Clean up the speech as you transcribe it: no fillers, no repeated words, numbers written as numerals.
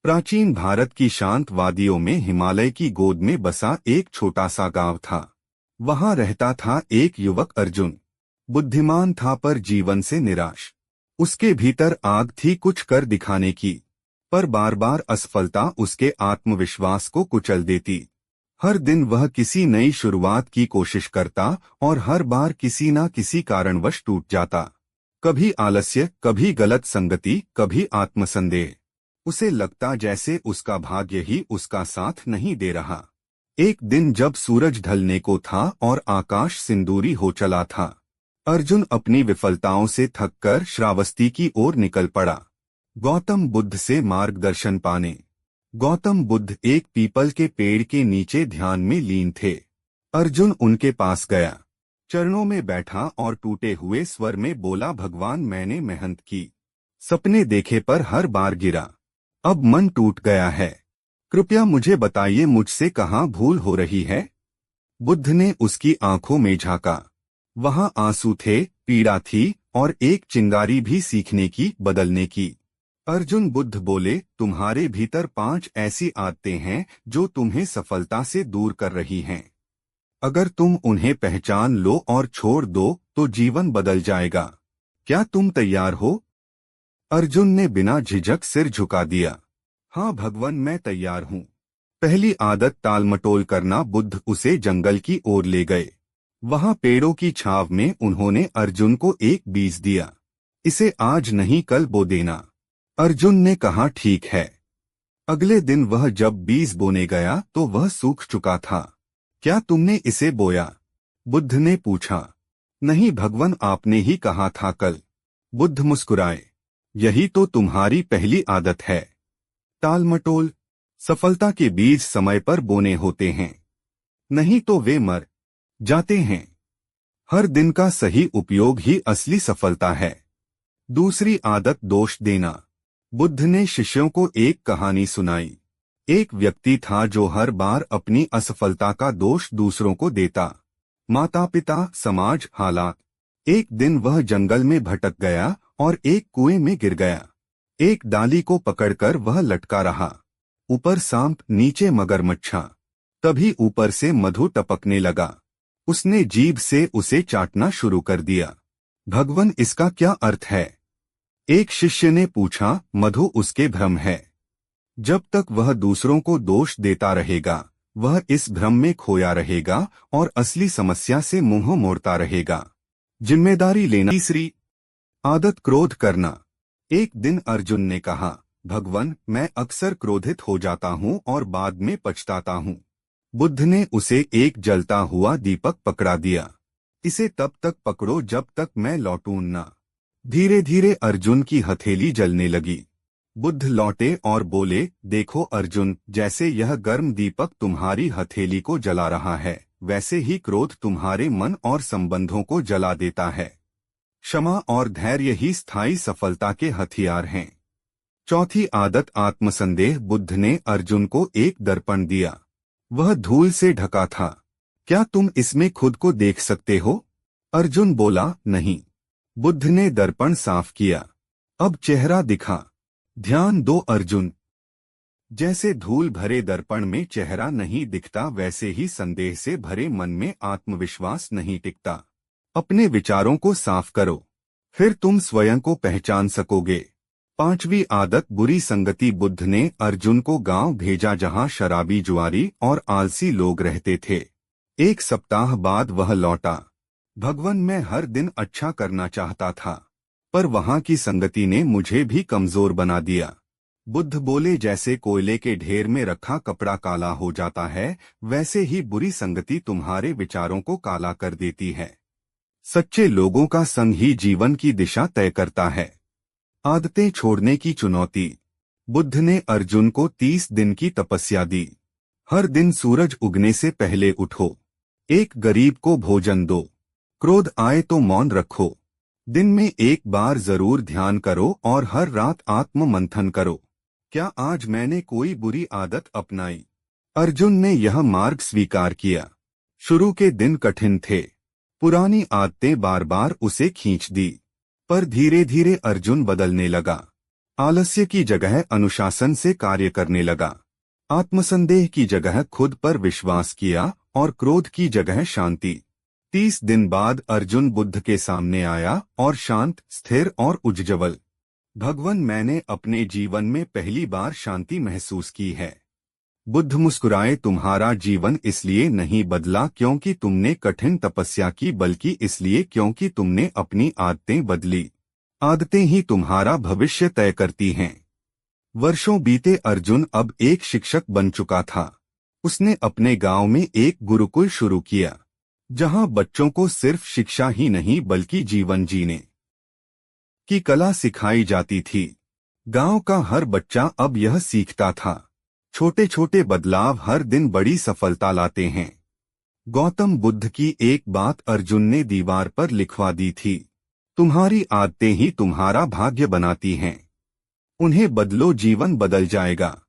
प्राचीन भारत की शांत वादियों में हिमालय की गोद में बसा एक छोटा सा गांव था। वहां रहता था एक युवक अर्जुन। बुद्धिमान था पर जीवन से निराश। उसके भीतर आग थी कुछ कर दिखाने की, पर बार बार असफलता उसके आत्मविश्वास को कुचल देती। हर दिन वह किसी नई शुरुआत की कोशिश करता और हर बार किसी न किसी कारणवश टूट जाता। कभी आलस्य, कभी गलत संगति, कभी आत्मसंदेह। उसे लगता जैसे उसका भाग्य ही उसका साथ नहीं दे रहा। एक दिन जब सूरज ढलने को था और आकाश सिंदूरी हो चला था, अर्जुन अपनी विफलताओं से थककर श्रावस्ती की ओर निकल पड़ा, गौतम बुद्ध से मार्गदर्शन पाने। गौतम बुद्ध एक पीपल के पेड़ के नीचे ध्यान में लीन थे। अर्जुन उनके पास गया, चरणों में बैठा और टूटे हुए स्वर में बोला, भगवान, मैंने मेहनत की, सपने देखे पर हर बार गिरा। अब मन टूट गया है। कृपया मुझे बताइए मुझसे कहाँ भूल हो रही है। बुद्ध ने उसकी आंखों में झांका। वहां आंसू थे, पीड़ा थी और एक चिंगारी भी सीखने की, बदलने की। अर्जुन, बुद्ध बोले, तुम्हारे भीतर 5 ऐसी आदतें हैं जो तुम्हें सफलता से दूर कर रही हैं। अगर तुम उन्हें पहचान लो और छोड़ दो तो जीवन बदल जाएगा। क्या तुम तैयार हो? अर्जुन ने बिना झिझक सिर झुका दिया। हाँ भगवान, मैं तैयार हूँ। पहली आदत, टालमटोल करना। बुद्ध उसे जंगल की ओर ले गए। वहां पेड़ों की छांव में उन्होंने अर्जुन को एक बीज दिया। इसे आज नहीं कल बो देना। अर्जुन ने कहा, ठीक है। अगले दिन वह जब बीज बोने गया तो वह सूख चुका था। क्या तुमने इसे बोया? बुद्ध ने पूछा। नहीं भगवान, आपने ही कहा था कल। बुद्ध मुस्कुराए। यही तो तुम्हारी पहली आदत है, टालमटोल। सफलता के बीज समय पर बोने होते हैं, नहीं तो वे मर जाते हैं। हर दिन का सही उपयोग ही असली सफलता है। दूसरी आदत, दोष देना। बुद्ध ने शिष्यों को एक कहानी सुनाई। एक व्यक्ति था जो हर बार अपनी असफलता का दोष दूसरों को देता, माता पिता, समाज, हालात। एक दिन वह जंगल में भटक गया और एक कुएं में गिर गया। एक डाली को पकड़कर वह लटका रहा, ऊपर सांप, नीचे मगरमच्छा। तभी ऊपर से मधु टपकने लगा। उसने जीभ से उसे चाटना शुरू कर दिया। भगवान, इसका क्या अर्थ है? एक शिष्य ने पूछा। मधु उसके भ्रम है। जब तक वह दूसरों को दोष देता रहेगा, वह इस भ्रम में खोया रहेगा और असली समस्या से मुंह मोड़ता रहेगा। जिम्मेदारी लेना। तीसरी आदत, क्रोध करना। एक दिन अर्जुन ने कहा, भगवान, मैं अक्सर क्रोधित हो जाता हूँ और बाद में पछताता हूँ। बुद्ध ने उसे एक जलता हुआ दीपक पकड़ा दिया। इसे तब तक पकड़ो जब तक मैं लौटूं ना। धीरे धीरे अर्जुन की हथेली जलने लगी। बुद्ध लौटे और बोले, देखो अर्जुन, जैसे यह गर्म दीपक तुम्हारी हथेली को जला रहा है, वैसे ही क्रोध तुम्हारे मन और संबंधों को जला देता है। क्षमा और धैर्य ही स्थायी सफलता के हथियार हैं। चौथी आदत, आत्मसंदेह। बुद्ध ने अर्जुन को एक दर्पण दिया। वह धूल से ढका था। क्या तुम इसमें खुद को देख सकते हो? अर्जुन बोला, नहीं। बुद्ध ने दर्पण साफ किया। अब चेहरा दिखा। ध्यान दो अर्जुन। जैसे धूल भरे दर्पण में चेहरा नहीं दिखता, वैसे ही संदेह से भरे मन में आत्मविश्वास नहीं टिकता। अपने विचारों को साफ करो, फिर तुम स्वयं को पहचान सकोगे। पांचवी आदत, बुरी संगति। बुद्ध ने अर्जुन को गांव भेजा जहां शराबी, जुआरी और आलसी लोग रहते थे। एक सप्ताह बाद वह लौटा। भगवान, मैं हर दिन अच्छा करना चाहता था, पर वहां की संगति ने मुझे भी कमजोर बना दिया। बुद्ध बोले, जैसे कोयले के ढेर में रखा कपड़ा काला हो जाता है, वैसे ही बुरी संगति तुम्हारे विचारों को काला कर देती है। सच्चे लोगों का संग ही जीवन की दिशा तय करता है। आदतें छोड़ने की चुनौती। बुद्ध ने अर्जुन को 30 दिन की तपस्या दी। हर दिन सूरज उगने से पहले उठो, एक गरीब को भोजन दो, क्रोध आए तो मौन रखो, दिन में एक बार जरूर ध्यान करो और हर रात आत्म मंथन करो। क्या आज मैंने कोई बुरी आदत अपनाई? अर्जुन ने यह मार्ग स्वीकार किया। शुरू के दिन कठिन थे, पुरानी आदतें बार बार उसे खींच दी, पर धीरे धीरे अर्जुन बदलने लगा। आलस्य की जगह अनुशासन से कार्य करने लगा। आत्मसंदेह की जगह खुद पर विश्वास किया और क्रोध की जगह शांति। 30 दिन बाद अर्जुन बुद्ध के सामने आया और शांत, स्थिर और उज्ज्वल। भगवान, मैंने अपने जीवन में पहली बार शांति महसूस की है। बुद्ध मुस्कुराए, तुम्हारा जीवन इसलिए नहीं बदला क्योंकि तुमने कठिन तपस्या की, बल्कि इसलिए क्योंकि तुमने अपनी आदतें बदली। आदतें ही तुम्हारा भविष्य तय करती हैं। वर्षों बीते, अर्जुन अब एक शिक्षक बन चुका था। उसने अपने गांव में एक गुरुकुल शुरू किया, जहां बच्चों को सिर्फ शिक्षा ही नहीं बल्कि जीवन जीने की कला सिखाई जाती थी। गांव का हर बच्चा अब यह सीखता था, छोटे छोटे बदलाव हर दिन बड़ी सफलता लाते हैं। गौतम बुद्ध की एक बात अर्जुन ने दीवार पर लिखवा दी थी, तुम्हारी आदतें ही तुम्हारा भाग्य बनाती हैं। उन्हें बदलो, जीवन बदल जाएगा।